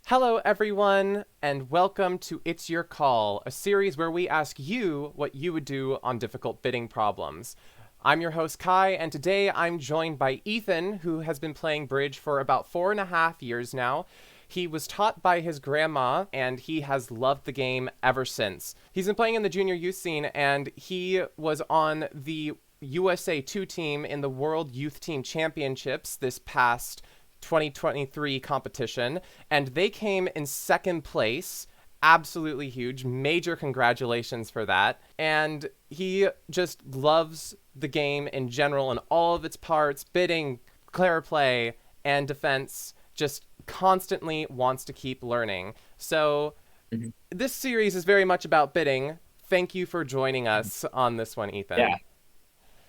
Hello, everyone, and welcome to It's Your Call, a series where we ask you what you would do on difficult bidding problems. I'm your host, Kai, and today I'm joined by Ethan, who has been playing bridge for about 4.5 years now. He was taught by his grandma, and he has loved the game ever since. He's been playing in the junior youth scene, and he was on the USA2 team in the World Youth Team Championships this past 2023 competition, and they came in second place. Absolutely huge. Major congratulations for that. And he just loves the game in general and all of its parts, bidding, clariplay, and defense. Just constantly wants to keep learning. So Mhm. this series is very much about bidding. Thank you for joining us on this one, Ethan. Yeah,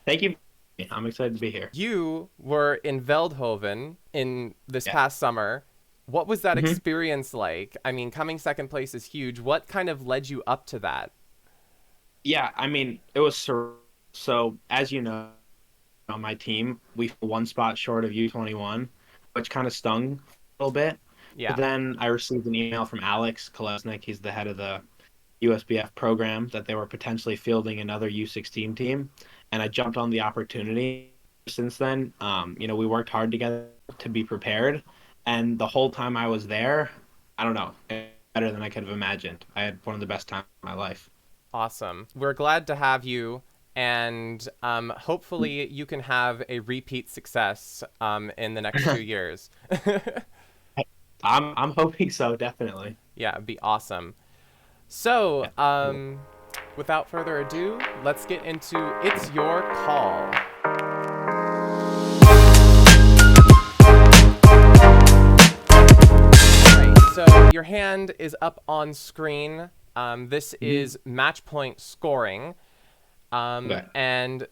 thank you. I'm excited to be here. You were in Veldhoven in this Yeah. past summer. What was that hmm experience like? I mean, coming second place is huge. What kind of led you up to that? Yeah, it was so as you know, on my team, we fell one spot short of U21, which kind of stung a little bit. But Yeah. then I received an email from Alex Kolesnik, he's the head of the USBF program, that they were potentially fielding another U16 team, and I jumped on the opportunity. Since then, we worked hard together to be prepared, and the whole time I was there, I don't know, better than I could have imagined. I had one of the best times of my life. Awesome. We're glad to have you, and hopefully you can have a repeat success in the next 2 years. I'm hoping so, definitely. Yeah, it'd be awesome. So, Yeah. without further ado, let's get into It's Your Call. Right, so your hand is up on screen. This Mhm. is match point scoring. Okay. And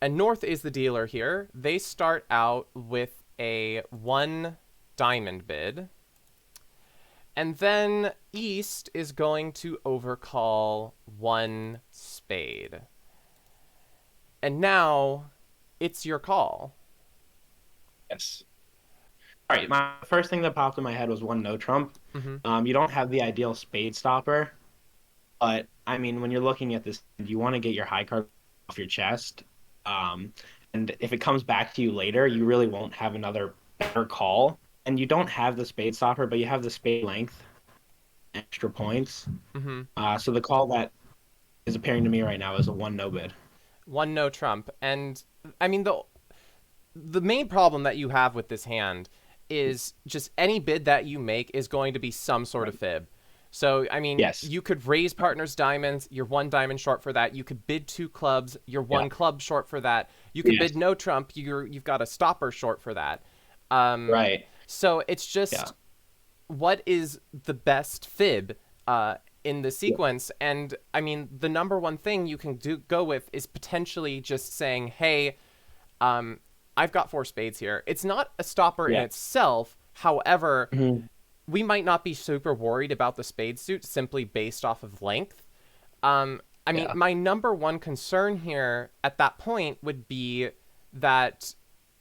North is the dealer here. They start out with a 1 diamond bid. And then East is going to overcall 1 spade. And now it's your call. Yes. All right. My first thing that popped in my head was one no trump. Mm-hmm. You don't have the ideal spade stopper, but I mean, when you're looking at this, you want to get your high card off your chest. Um, and if it comes back to you later, you really won't have another better call. And you don't have the spade stopper, but you have the spade length, extra points. Mm-hmm. So the call that is appearing to me right now is a one no bid. One no trump. And I mean the main problem that you have with this hand is just any bid that you make is going to be some sort of Right. fib. So, I mean, Yes. you could raise partners diamonds, you're 1 diamond short for that. You could bid 2 clubs, you're Yeah. 1 club short for that. You could Yes. bid no trump, you've got a stopper short for that. Um, Right. so it's Yeah. just what is the best fib in the Yeah. sequence? And I mean, the number one thing you can go with is potentially just saying, hey, um, I've got 4 spades here. It's not a stopper in Yeah. itself. However, Mhm. we might not be super worried about the spade suit simply based off of length. I mean, Yeah. my number one concern here at that point would be that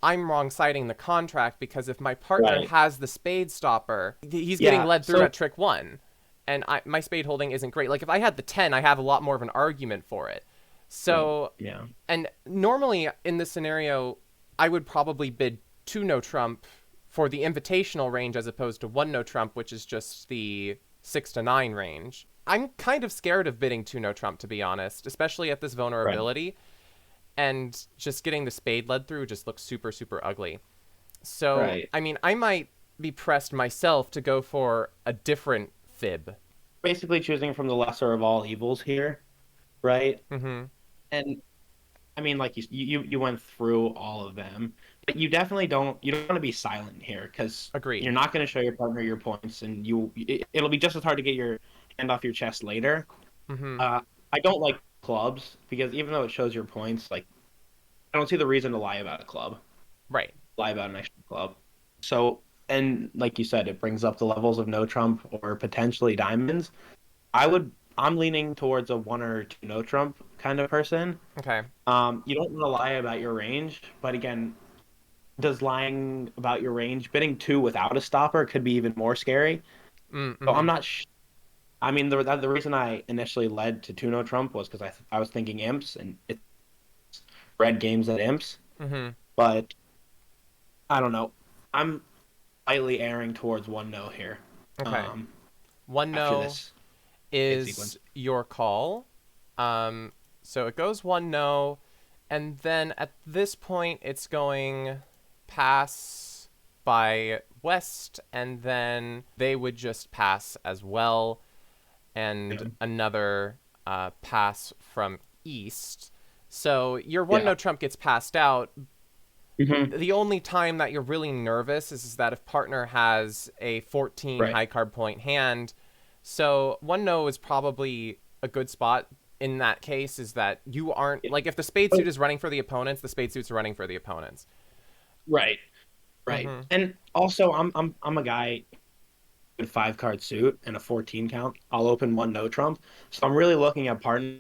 I'm wrong siding the contract because if my partner Right. has the spade stopper, he's getting Yeah. led through So at trick one. And my spade holding isn't great. Like, if I had the 10, I have a lot more of an argument for it. right. So, Yeah. and normally in this scenario, I would probably bid 2 no trump for the invitational range as opposed to 1 no trump, which is just the 6 to 9 range. I'm kind of scared of bidding 2 no trump, to be honest, especially at this Right. vulnerability. And just getting the spade led through just looks super, super ugly. So, Right. I mean, I might be pressed myself to go for a different fib. Basically choosing from the lesser of all evils here, right? Mm-hmm. And I mean, like you went through all of them, but you don't want to be silent here because you're Agreed. not going to show your partner your points, and it'll be just as hard to get your hand off your chest later. Mm-hmm. I don't like clubs because even though it shows your points, like I don't see the reason to lie about a club, Right. lie about an extra club. So, and like you said, it brings up the levels of no trump or potentially diamonds. I'm leaning towards a one or two no trump kind of person. Okay. You don't want to lie about your range, but again, does lying about your range, bidding two without a stopper could be even more scary. So Mm-hmm. I'm not. I mean, the reason I initially led to two no trump was because I was thinking imps and it's red games at imps, Mm-hmm. but I don't know. I'm slightly erring towards one no here. Okay. Um, One after no this spade is sequence. your call. Um, so it goes one no, and then at this point it's going pass by West, and then they would just pass as well, Yeah. and another pass from East. So your one Yeah. no trump gets passed out. Hmm. The only time that you're really nervous is that if partner has a 14 Right. high card point hand. So one no is probably a good spot in that case, is that you aren't Yeah. like, if the spade suit Oh, is running for the opponents, the spade suit's running for the opponents. right. Right. Mm-hmm. And also, I'm a guy with five card suit and a 14 count. I'll open one no trump. So I'm really looking at partner.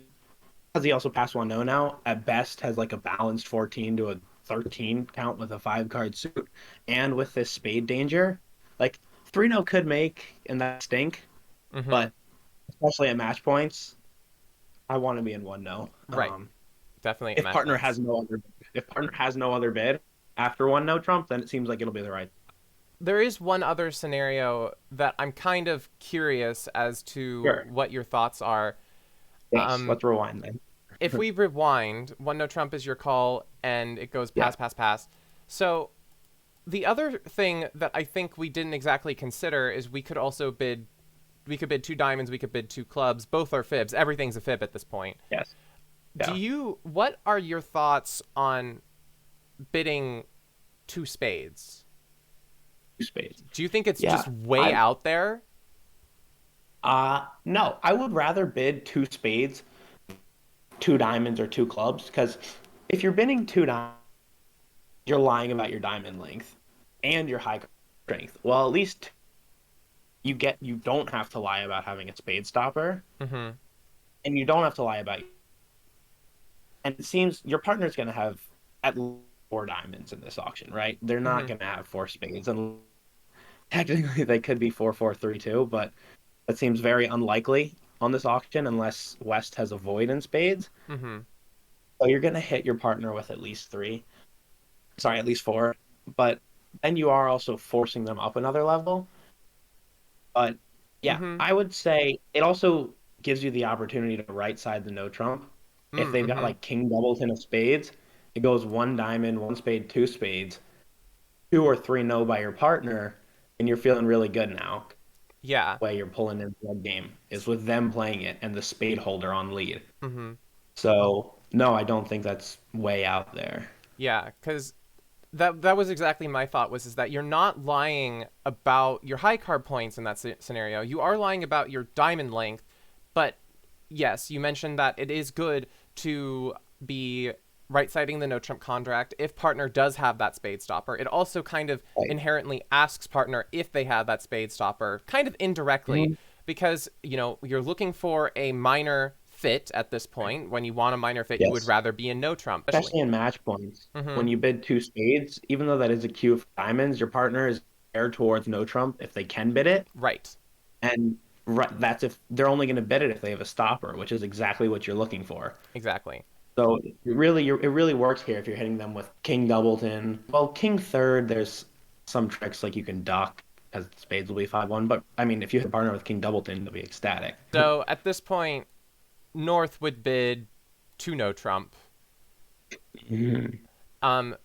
Has he also passed one no now? At best, has like a balanced 14 to a 13 count with a five card suit, and with this spade danger, like three no could make and that stink, Mm-hmm. but especially at match points, I want to be in one no. Right. Definitely at If match partner points. has no other, if partner has no other bid after one no trump, then it seems like it'll be the right. There is one other scenario that I'm kind of curious as to Sure. what your thoughts are. Yes. Um, Let's rewind then. if we rewind, one no trump is your call, and it goes Yeah. pass, pass, pass. So the other thing that I think we didn't exactly consider is we could also bid. We could bid two diamonds. We could bid two clubs. Both are fibs. Everything's a fib at this point. Yes. Do Yeah. you? What are your thoughts on bidding two spades? Two spades. Do you think it's Yeah. just way I out there? no, I would rather bid two spades, two diamonds, or two clubs, because if you're bidding two diamonds, you're lying about your diamond length and your high strength. Well, at least you don't have to lie about having a spade stopper, Mm-hmm. and you don't have to lie about. And it seems your partner's going to have at least four diamonds in this auction, right? They're not Mm-hmm. going to have four spades, and technically they could be 4-4-3-2, but that seems very unlikely on this auction unless West has a void in spades. Mm-hmm. So you're going to hit your partner with at least three. Sorry, at least four. But then you are also forcing them up another level. But yeah, Mm-hmm. I would say it also gives you the opportunity to right side the no trump. If they've got Mm-hmm. like king doubleton of spades, it goes one diamond, one spade, two spades, two or three no by your partner, and you're feeling really good now. Yeah. Way you're pulling in the game is with them playing it and the spade holder on lead. Mm-hmm. So no, I don't think that's way out there. Yeah. Because that was exactly my thought, was is that you're not lying about your high card points in that scenario. You are lying about your diamond length, but yes, you mentioned that it is good to be right-siding the no trump contract if partner does have that spade stopper. It also kind of Right. inherently asks partner if they have that spade stopper, kind of indirectly, Mhm. because you're looking for a minor fit at this point. When you want a minor fit, you would Yes. rather be in no trump, especially. Especially in match points. Mm-hmm. When you bid two spades, even though that is a queue of diamonds, your partner is there towards no trump if they can bid it. Right. And that's if they're only going to bid it if they have a stopper, which is exactly what you're looking for. Exactly. So it really works here if you're hitting them with king doubleton. Well, king third, there's some tricks like you can duck because spades will be 5-1. But I mean, if you hit a partner with king doubleton, they'll be ecstatic. So at this point, North would bid two no trump. Mhm.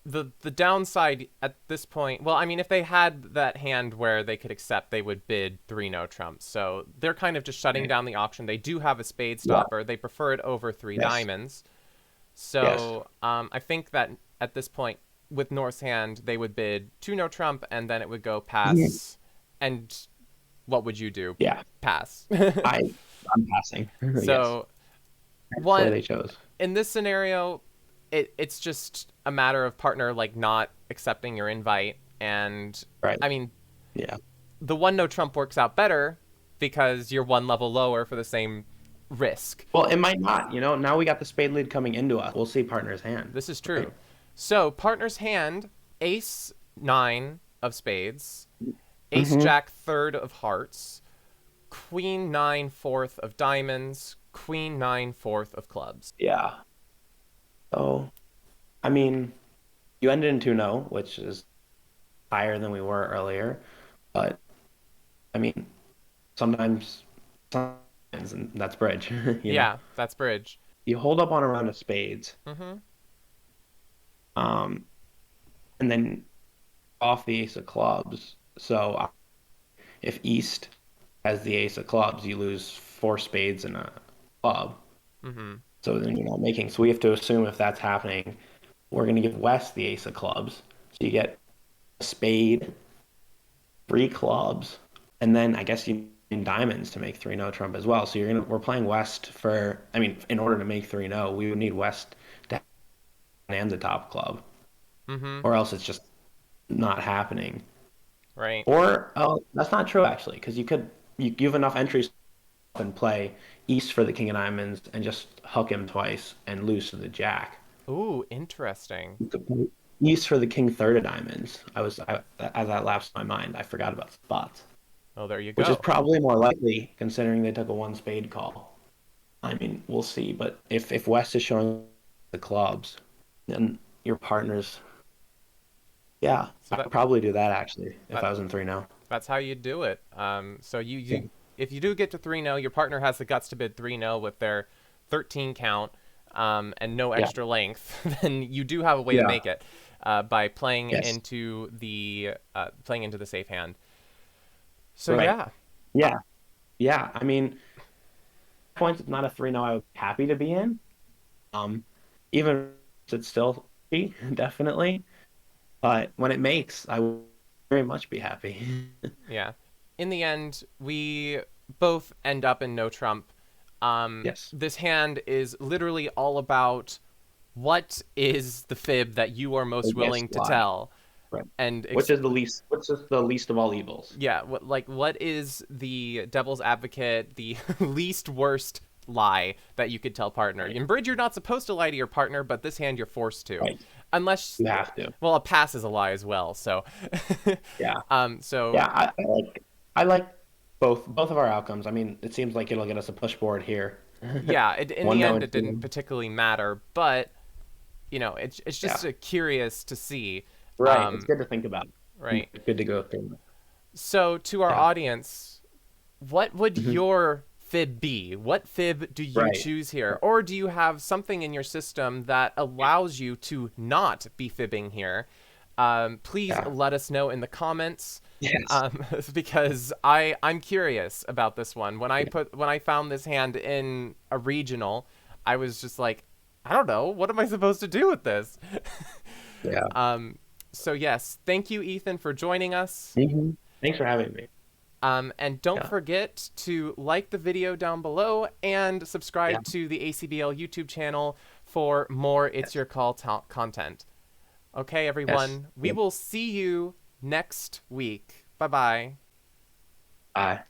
The downside at this point, well, I mean, if they had that hand where they could accept, they would bid three no trumps. So they're kind of just shutting down the auction. They do have a spade Yeah. stopper. They prefer it over three Yes. diamonds. Yes. So I think that at this point, with North's hand, they would bid two no trump, and then it would go Mhm. pass. And what would you do? Yeah. Pass. I I'm passing. Yes. So That's the way one they chose. in this scenario, it's just a matter of partner like not accepting your invite, and Right. I mean, Yeah. the one no trump works out better because you're one level lower for the same risk. Well, it might not. Now we got the spade lead coming into us. We'll see partner's hand. This is Right. true. So partner's hand ace 9 of spades, ace Mm-hmm. jack third of hearts, queen 9 fourth of diamonds, queen 9 fourth of clubs. Yeah. So, I mean, you ended in 2-0, which is higher than we were earlier. But, I mean, sometimes and that's bridge, you know? Yeah, that's bridge. You hold up on a round of spades, Mm-hmm. um, and then off the ace of clubs. So, if East has the ace of clubs, you lose four spades and a club. Mm-hmm. So then you're not making. So we have to assume if that's happening, we're going to give West the ace of clubs. So you get a spade, three clubs, and then I guess you need diamonds to make 3-0 trump as well. So we're playing West for, I mean, in order to make 3-0, we would need West to have and the top club, Mm-hmm. or else it's just not happening. Right. Or, oh, that's not true actually, because you have enough entries and play East for the king of diamonds and just hook him twice and lose to the jack. Ooh, interesting. You could play East for the king third of diamonds. As that lapsed my mind, I forgot about spots, Oh, there you which is go. probably more likely considering they took a one spade call. I mean, we'll see, but if West is showing the clubs, then your partner's yeah, So I'd probably do that actually if that I was in 3-0. that's how you do it. So Yeah. if you do get to 3-0, your partner has the guts to bid 3-0 with their 13 count, and no Yeah. extra length, then you do have a way to Yeah. make it by Yes. playing into the safe hand. So Right. yeah. Yeah. Yeah. I mean, points it's not a 3-0 I would be happy to be in. Um, even if it's still be definitely. But when it makes, I will very much be happy. Yeah. In the end, we both end up in no trump. Yes. This hand is literally all about what is the fib that you are most Yes, willing to why? tell, Right. and Which is the least of all evils. yeah, what is the devil's advocate, the least worst lie that you could tell partner? Right. In bridge, you're not supposed to lie to your partner, but this hand you're forced to, Right. unless You have to. well, a pass is a lie as well. So, Yeah. so Yeah. I like both of our outcomes. I mean, it seems like it'll get us a push board here. yeah, in One the no end, and it didn't two. particularly matter, but it's Yeah. just curious to see. Right. It's Um, good to think about. right. Good to go through. So to our Yeah. audience, what would Hmm. your fib be? What fib do you Right. choose here? Or do you have something in your system that allows you to not be fibbing here? Please Yeah. let us know in the comments, Yes. because I'm curious about this one. Yeah. When I found this hand in a regional, I was just like, I don't know, what am I supposed to do with this? Yeah. um, so yes, thank you, Ethan, for joining us. Thanks for having me. And don't Yeah. forget to like the video down below and Yeah. subscribe to the ACBL YouTube channel for more It's Yes. Your Call content. Okay, Yes. everyone, we will see you next week. Bye bye. Bye.